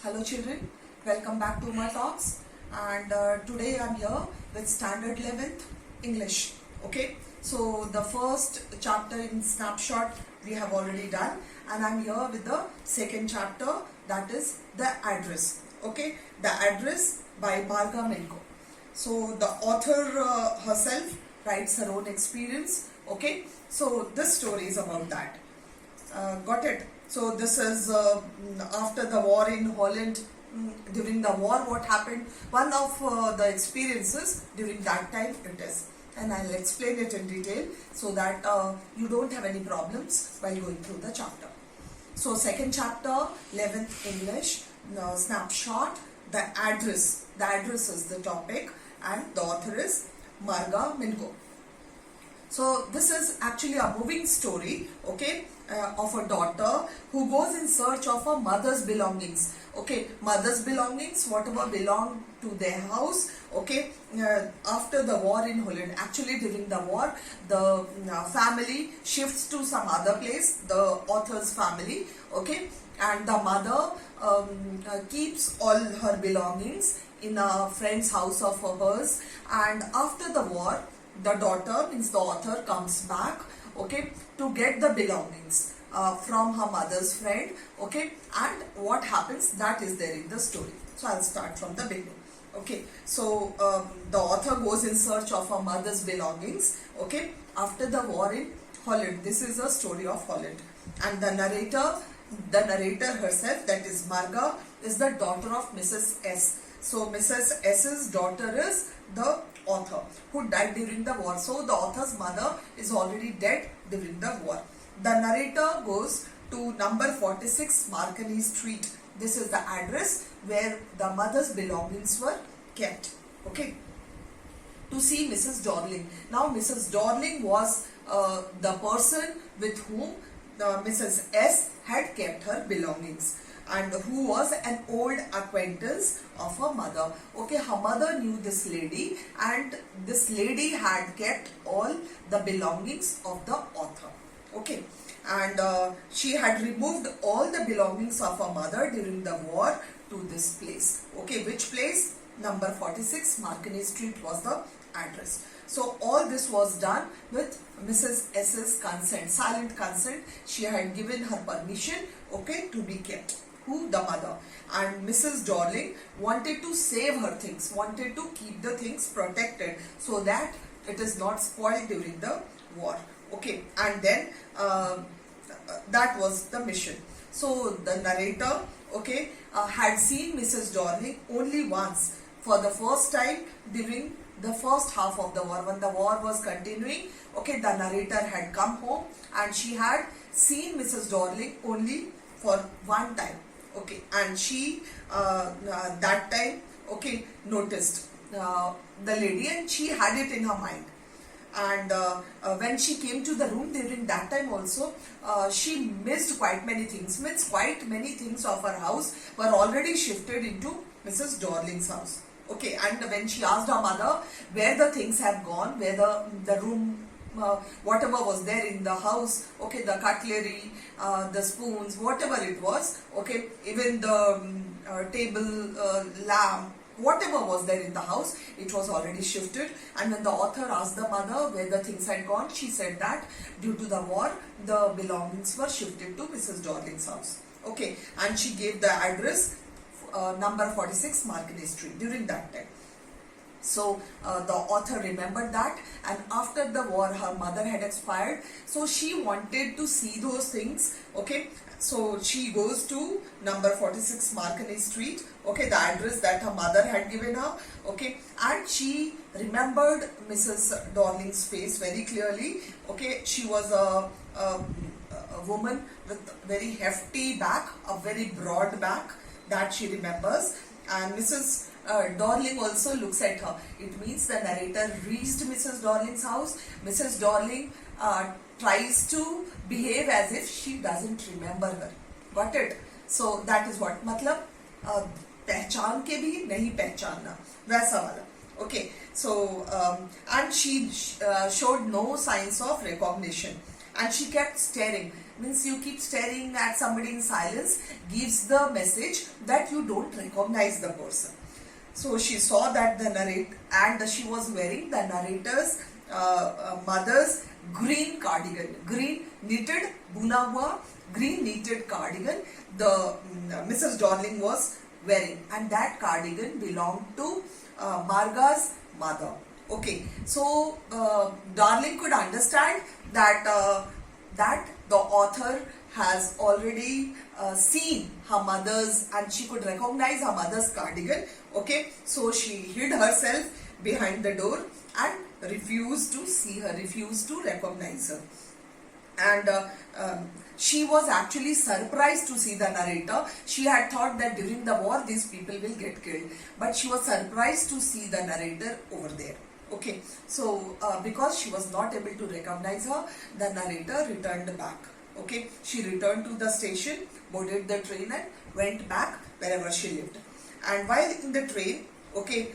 Hello children, welcome back to my talks, and today I'm here with standard 11th English. Okay, so the first chapter in Snapshot we have already done, and I'm here with the second chapter, that is the address. Okay, the address by Marga Minko. So the author herself writes her own experience. Okay, so this story is about that. Got it? So this is after the war in Holland. During the war, what happened? One of the experiences during that time it is, and I'll explain it in detail so that you don't have any problems while going through the chapter. So second chapter, 11th English, snapshot, the address. The address is the topic, and the author is Marga Minko. So this is actually a moving story, okay, of a daughter who goes in search of her mother's belongings. Okay, mother's belongings, whatever belonged to their house. Okay, after the war in Holland, actually during the war, the family shifts to some other place, the author's family. Okay, and the mother keeps all her belongings in a friend's house of hers, and after the war, the daughter, means the author, comes back, okay, to get the belongings from her mother's friend, okay, and what happens, that is there in the story. So I'll start from the beginning. Okay, so the author goes in search of her mother's belongings, okay, after the war in Holland. This is a story of Holland, and the narrator herself, that is Marga, is the daughter of Mrs. S. So Mrs. S's daughter is the author, who died during the war. So the author's mother is already dead during the war. The narrator goes to number 46 Marconi Street. This is the address where the mother's belongings were kept. Okay, to see Mrs. Dorling. Now Mrs. Dorling was the person with whom Mrs. S had kept her belongings, and who was an old acquaintance of her mother. Okay, her mother knew this lady, and this lady had kept all the belongings of the author. Okay, and she had removed all the belongings of her mother during the war to this place. Okay, which place? Number 46 Marconi Street was the address. So all this was done with Mrs. S's consent, silent consent. She had given her permission, okay, to be kept. Who? The mother. And Mrs. Dorling wanted to save her things, wanted to keep the things protected so that it is not spoiled during the war. Okay, and then that was the mission. So the narrator, okay, had seen Mrs. Dorling only once, for the first time during the first half of the war. When the war was continuing, okay, the narrator had come home and she had seen Mrs. Dorling only for one time. Okay, and she that time, okay, noticed the lady, and she had it in her mind. And when she came to the room during that time also, she missed quite many things. Means quite many things of her house were already shifted into Mrs. Dorling's house. Okay, and when she asked her mother where the things have gone, where the room, whatever was there in the house, okay, the cutlery, the spoons, whatever it was, okay, even the table, lamp, whatever was there in the house, it was already shifted. And when the author asked the mother where the things had gone, she said that due to the war, the belongings were shifted to Mrs. Dorling's house. Okay, and she gave the address, number 46 Marconi Street, during that time. So the author remembered that, and after the war her mother had expired, so she wanted to see those things. Okay, so she goes to number 46 Marconi Street, okay, the address that her mother had given her. Okay, and she remembered Mrs. Dorling's face very clearly. Okay, she was a woman with very hefty back, a very broad back, that she remembers. And Mrs. Dorling also looks at her. It means the narrator reached Mrs. Dorling's house. Mrs. Dorling tries to behave as if she doesn't remember her. Got it? So that is what, मतलब पहचान के भी नहीं पहचानना, वैसा वाला. Okay, so and she showed no signs of recognition, and she kept staring. means you keep staring at somebody in silence, gives the message that you don't recognize the person. So she saw that the narrator, and she was wearing the narrator's mother's green cardigan, green knitted buna hua, green knitted cardigan the Mrs. Darling was wearing, and that cardigan belonged to Marga's mother. Okay, so Darling could understand that that the author has already seen her mother's, and she could recognize her mother's cardigan. Okay, so she hid herself behind the door and refused to see her, refused to recognize her. And she was actually surprised to see the narrator. She had thought that during the war these people will get killed, but she was surprised to see the narrator over there. Okay, so because she was not able to recognize her, the narrator returned back. Okay, she returned to the station, boarded the train and went back wherever she lived. And while in the train, okay,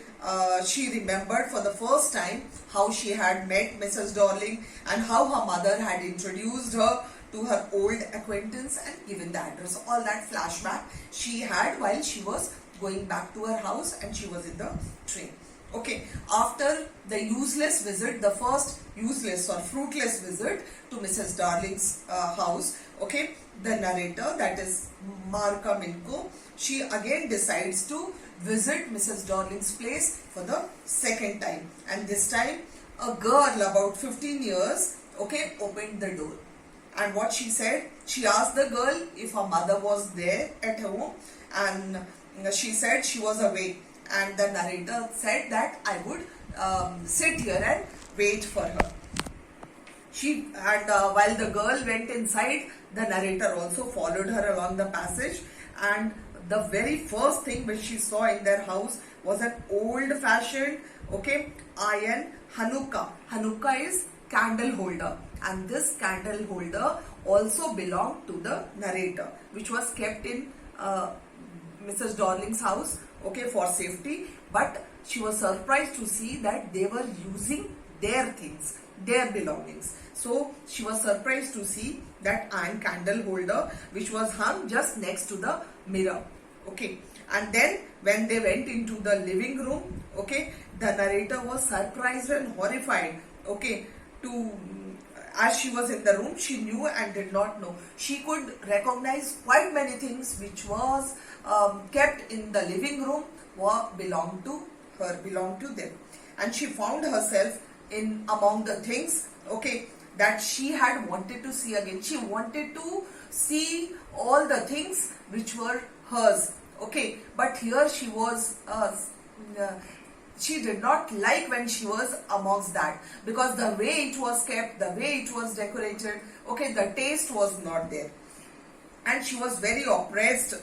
she remembered for the first time how she had met Mrs. Darling and how her mother had introduced her to her old acquaintance and given the address. All that flashback she had while she was going back to her house and she was in the train. Okay, after the useless visit, the first useless or fruitless visit to Mrs. Darling's house, okay, the narrator, that is Marka Minko, she again decides to visit Mrs. Darling's place for the second time. And this time, a girl about 15 years, okay, opened the door. And what she said, she asked the girl if her mother was there at home, and she said she was away. And the narrator said that I would sit here and wait for her. While the girl went inside, the narrator also followed her along the passage. And the very first thing which she saw in their house was an old-fashioned, okay, iron Hanukkah. Hanukkah is candle holder, and this candle holder also belonged to the narrator, which was kept in Mrs. Darling's house, okay, for safety. But she was surprised to see that they were using their things, their belongings. So she was surprised to see that iron candle holder which was hung just next to the mirror. Okay, and then when they went into the living room, okay, the narrator was surprised and horrified. Okay, as she was in the room, she knew and did not know. She could recognize quite many things which was kept in the living room belonged to her, belonged to them. And she found herself in among the things, okay, that she had wanted to see again. She wanted to see all the things which were hers, okay, but here she was she did not like when she was amongst that, because the way it was kept, the way it was decorated, okay, the taste was not there. And she was very oppressed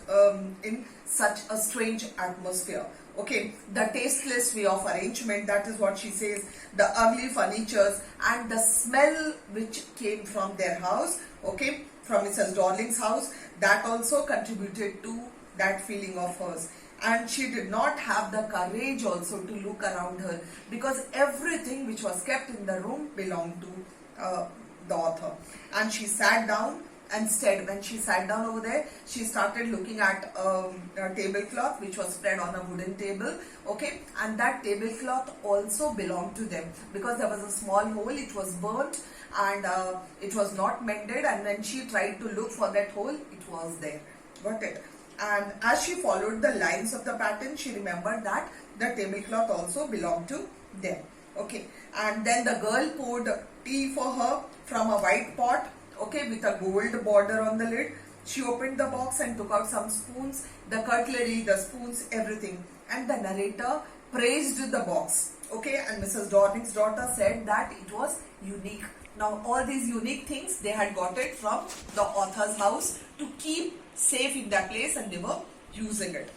in such a strange atmosphere. Okay, the tasteless way of arrangement, that is what she says, the ugly furnitures and the smell which came from their house, okay, from Mrs. Darling's house, that also contributed to that feeling of hers. And she did not have the courage also to look around her, because everything which was kept in the room belonged to the author. And she sat down. Instead, when she sat down over there, she started looking at a tablecloth which was spread on a wooden table, okay, and that tablecloth also belonged to them, because there was a small hole, it was burnt and it was not mended, and when she tried to look for that hole, it was there. Got it? And as she followed the lines of the pattern, she remembered that the tablecloth also belonged to them. Okay, and then the girl poured tea for her from a white pot, okay, with a gold border on the lid. She opened the box and took out some spoons, the cutlery, the spoons, everything. And the narrator praised the box, okay, and Mrs. Darling's daughter said that it was unique. Now all these unique things, they had got it from the author's house to keep safe in their place, and they were using it.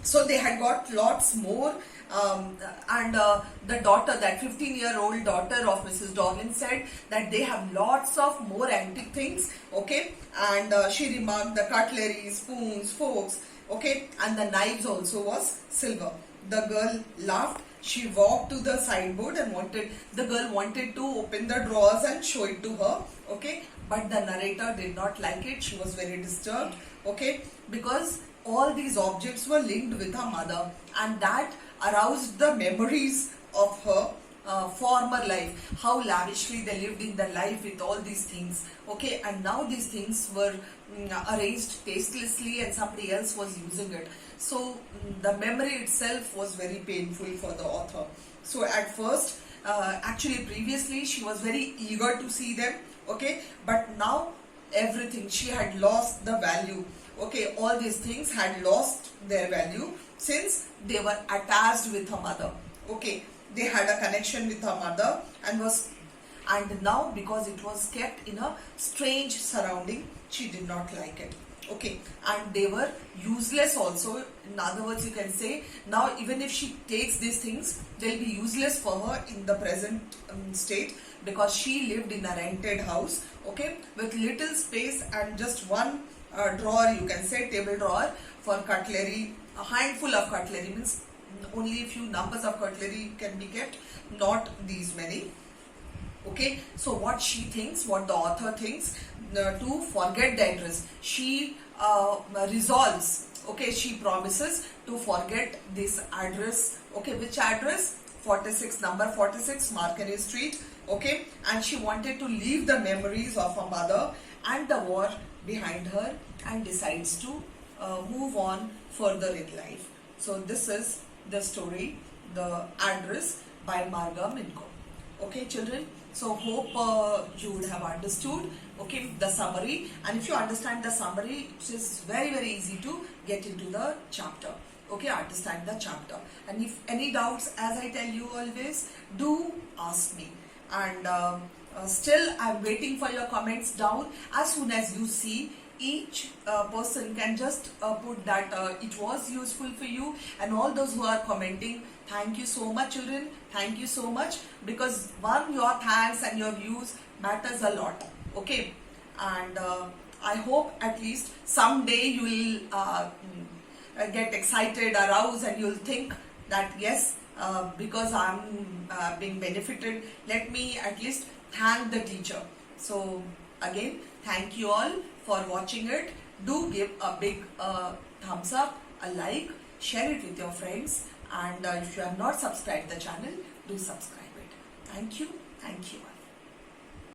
So they had got lots more, and the daughter, that 15-year-old daughter of Mrs. Darling, said that they have lots of more antique things, okay, and she remarked the cutlery, spoons, forks, okay, and the knives also was silver. The girl laughed. She walked to the sideboard and the girl wanted to open the drawers and show it to her, okay, but the narrator did not like it. She was very disturbed, okay, because all these objects were linked with her mother, and that aroused the memories of her former life, how lavishly they lived in their life with all these things, okay, and now these things were arranged tastelessly and somebody else was using it. So the memory itself was very painful for the author. So at first, actually previously she was very eager to see them, okay, but now everything, she had lost the value, okay, all these things had lost their value since they were attached with her mother, okay, they had a connection with her mother, and now because it was kept in a strange surrounding, she did not like it, okay, and they were useless also. In other words, you can say now even if she takes these things, they'll be useless for her in the present state, because she lived in a rented house, okay, with little space and just one drawer, you can say table drawer for cutlery, a handful of cutlery, means only a few numbers of cutlery can be kept, not these many, okay. So what she thinks, what the author thinks, to forget the address, she resolves, okay, she promises to forget this address, okay, which address? 46, number 46 Marconi Street, okay, and she wanted to leave the memories of her mother and the war behind her, and decides to move on further in life. So this is the story, The Address, by Marga Minko. Okay, children, so hope you would have understood, okay, the summary, and if you understand the summary, it is very, very easy to get into the chapter, okay, understand the chapter. And if any doubts, as I tell you always, do ask me, and still I'm waiting for your comments down. As soon as you see, each person can just put that it was useful for you, and all those who are commenting, thank you so much, children, thank you so much, because your thanks and your views matters a lot, okay, and I hope at least someday you will get excited, aroused, and you'll think that yes, because I'm being benefited, let me at least thank the teacher. So again, thank you all for watching it. Do give a big thumbs up, a like, share it with your friends, and if you have not subscribed the channel, do subscribe it. Thank you all.